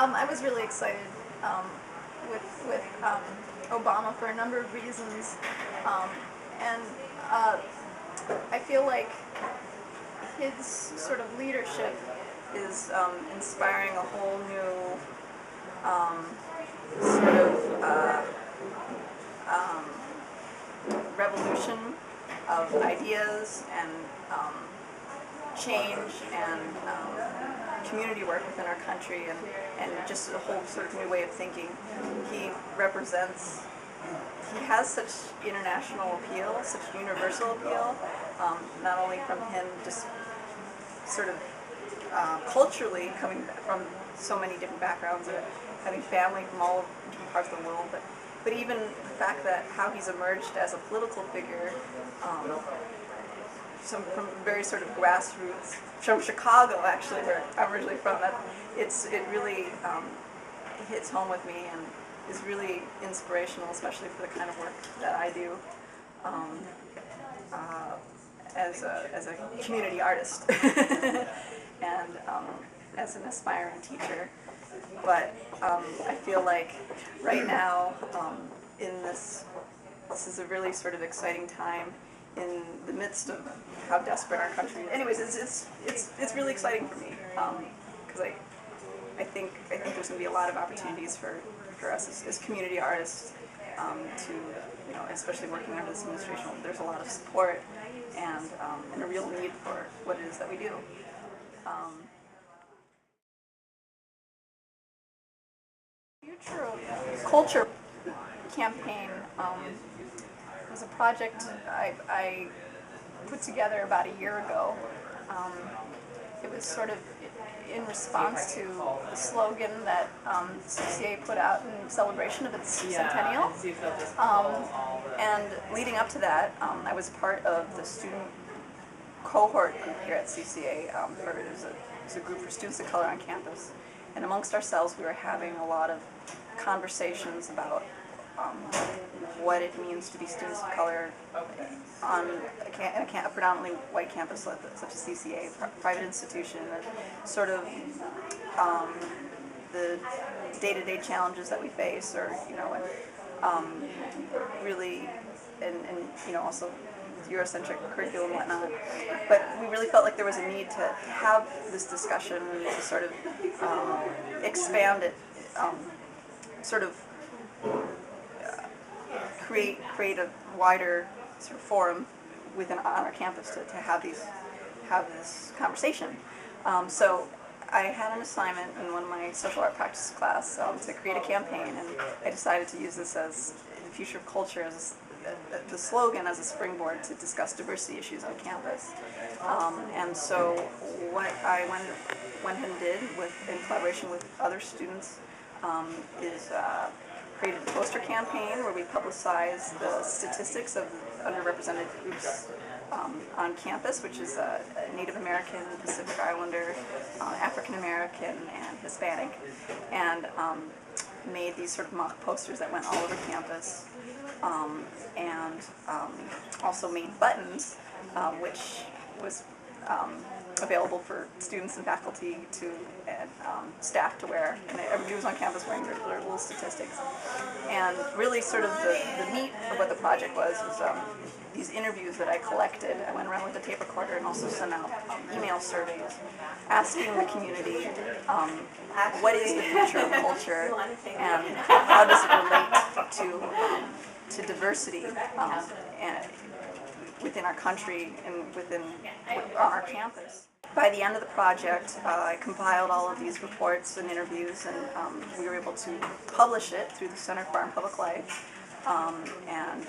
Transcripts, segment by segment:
I was really excited with Obama for a number of reasons, and I feel like his sort of leadership is inspiring a whole new sort of revolution of ideas and change and community work within our country, and just a whole sort of new way of thinking. He has such international appeal, such universal appeal, not only from him just sort of culturally coming from so many different backgrounds and having family from all different parts of the world, but even the fact that how he's emerged as a political figure, from very sort of grassroots, from Chicago actually, where I'm originally from, it really hits home with me and is really inspirational, especially for the kind of work that I do as a community artist and as an aspiring teacher. But I feel like right now this is a really sort of exciting time in the midst of how desperate our country is. Anyways, it's really exciting for me because I think there's going to be a lot of opportunities for us as community artists to, especially working under this administration. There's a lot of support and a real need for what it is that we do. Future of Culture campaign was a project I put together about a year ago. It was sort of in response to the slogan that CCA put out in celebration of its centennial. And leading up to that, I was part of the student cohort group here at CCA. It was a group for students of color on campus. And amongst ourselves, we were having a lot of conversations about what it means to be students of color on a predominantly white campus such as CCA, private institution, and sort of the day-to-day challenges that we face, or really, and also Eurocentric curriculum and whatnot. But we really felt like there was a need to have this discussion and to sort of expand it, sort of create a wider sort of forum on our campus to have this conversation. So I had an assignment in one of my social art practice class to create a campaign, and I decided to use this as the future of culture as the slogan as a springboard to discuss diversity issues on campus. And so what I went and did in collaboration with other students is created a poster campaign where we publicize the statistics of underrepresented groups on campus, which is Native American, Pacific Islander, African American, and Hispanic, and made these sort of mock posters that went all over campus, and also made buttons, which was available for students and faculty and staff to wear, and everybody was on campus wearing their little statistics. And really sort of the meat of what the project was these interviews that I collected. I went around with a tape recorder and also sent out email surveys asking the community what is the future of culture and how does it relate to diversity and within our country and on our campus. By the end of the project, I compiled all of these reports and interviews, and we were able to publish it through the Center for Art and Public Life, and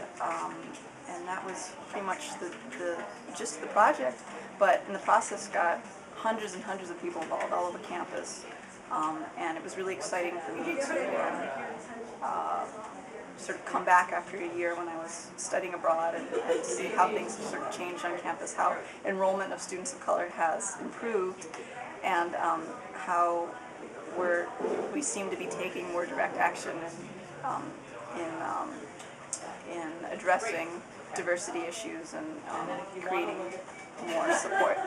that was pretty much the gist of the project. But in the process, got hundreds and hundreds of people involved all over campus, and it was really exciting for me to sort of come back after a year when I was studying abroad and see how things have sort of changed on campus, how enrollment of students of color has improved, and how we seem to be taking more direct action in addressing diversity issues and creating more support.